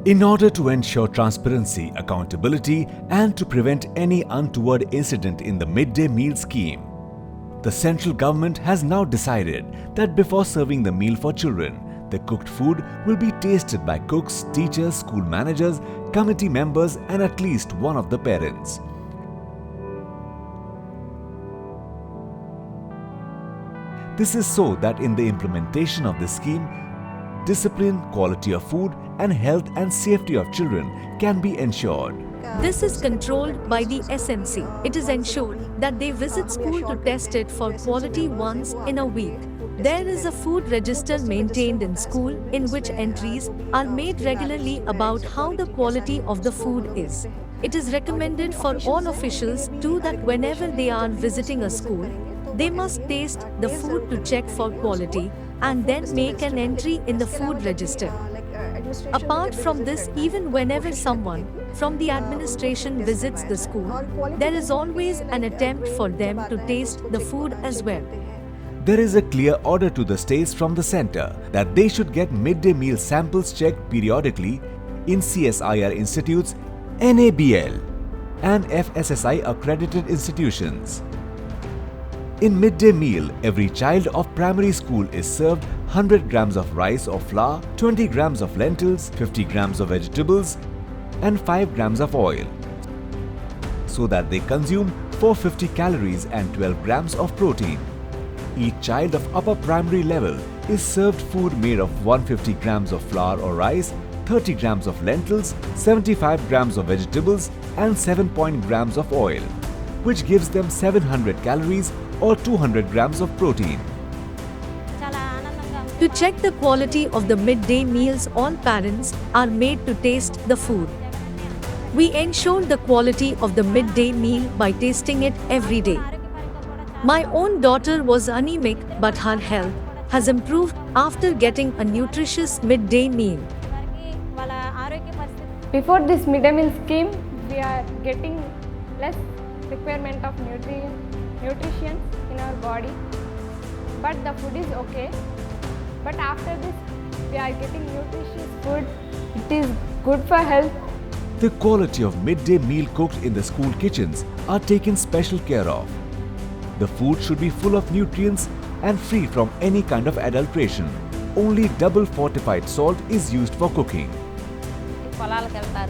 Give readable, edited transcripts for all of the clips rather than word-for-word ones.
In order to ensure transparency, accountability, and to prevent any untoward incident in the midday meal scheme, the central government has now decided that before serving the meal for children, the cooked food will be tasted by cooks, teachers, school managers, committee members, and at least one of the parents. This is so that in the implementation of this scheme, discipline, quality of food, and health and safety of children can be ensured. This is controlled by the SMC. It is ensured that they visit school to test it for quality once in a week. There is a food register maintained in school in which entries are made regularly about how the quality of the food is. It is recommended for all officials too that whenever they are visiting a school, they must taste the food to check for quality and then make an entry in the food register. Apart from this, even whenever someone from the administration visits the school, there is always an attempt for them to taste the food as well. There is a clear order to the states from the centre that they should get midday meal samples checked periodically in CSIR institutes, NABL, and FSSI accredited institutions. In midday meal, every child of primary school is served 100 grams of rice or flour, 20 grams of lentils, 50 grams of vegetables, and 5 grams of oil, so that they consume 450 calories and 12 grams of protein. Each child of upper primary level is served food made of 150 grams of flour or rice, 30 grams of lentils, 75 grams of vegetables, and 7 grams of oil, which gives them 700 calories or 200 grams of protein. To check the quality of the midday meals, all parents are made to taste the food. We ensure the quality of the midday meal by tasting it every day. My own daughter was anemic, but her health has improved after getting a nutritious midday meal. Before this midday meal scheme, we are getting less requirement of nutrition in our body, but the food is okay. But after this, we are getting nutritious food. It is good for health. The quality of midday meal cooked in the school kitchens are taken special care of. The food should be full of nutrients and free from any kind of adulteration. Only double fortified salt is used for cooking.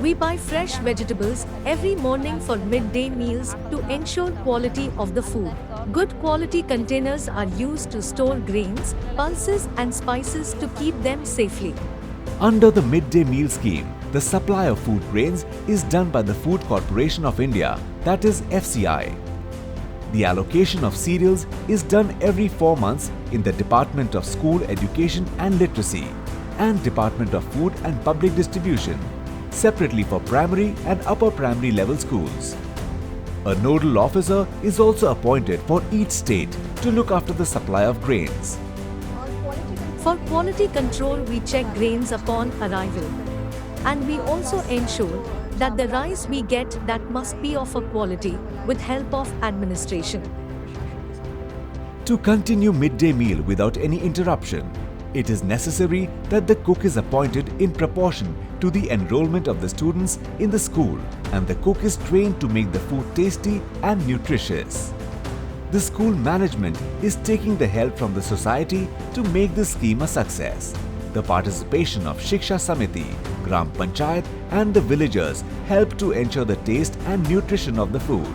We buy fresh vegetables every morning for midday meals to ensure quality of the food. Good quality containers are used to store grains, pulses, and spices to keep them safely. Under the midday meal scheme, the supply of food grains is done by the Food Corporation of India, that is FCI. The allocation of cereals is done every 4 months in the Department of School Education and Literacy and Department of Food and Public Distribution, separately for primary and upper primary level schools. A nodal officer is also appointed for each state to look after the supply of grains. For quality control, we check grains upon arrival. And we also ensure that the rice we get that must be of a quality with help of administration. To continue midday meal without any interruption, it is necessary that the cook is appointed in proportion to the enrollment of the students in the school, and the cook is trained to make the food tasty and nutritious. The school management is taking the help from the society to make this scheme a success. The participation of Shiksha Samiti, Gram Panchayat, and the villagers help to ensure the taste and nutrition of the food.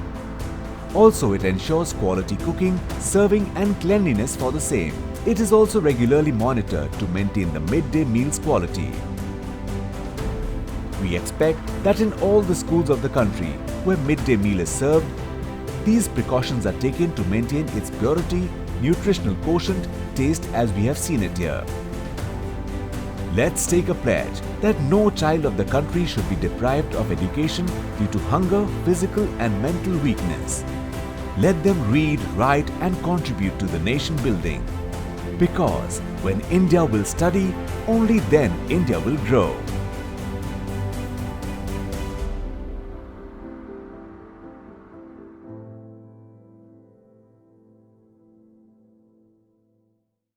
Also, it ensures quality cooking, serving, and cleanliness for the same. It is also regularly monitored to maintain the midday meal's quality. We expect that in all the schools of the country where midday meal is served, these precautions are taken to maintain its purity, nutritional quotient, taste as we have seen it here. Let's take a pledge that no child of the country should be deprived of education due to hunger, physical and mental weakness. Let them read, write and contribute to the nation building. Because when India will study, only then India will grow.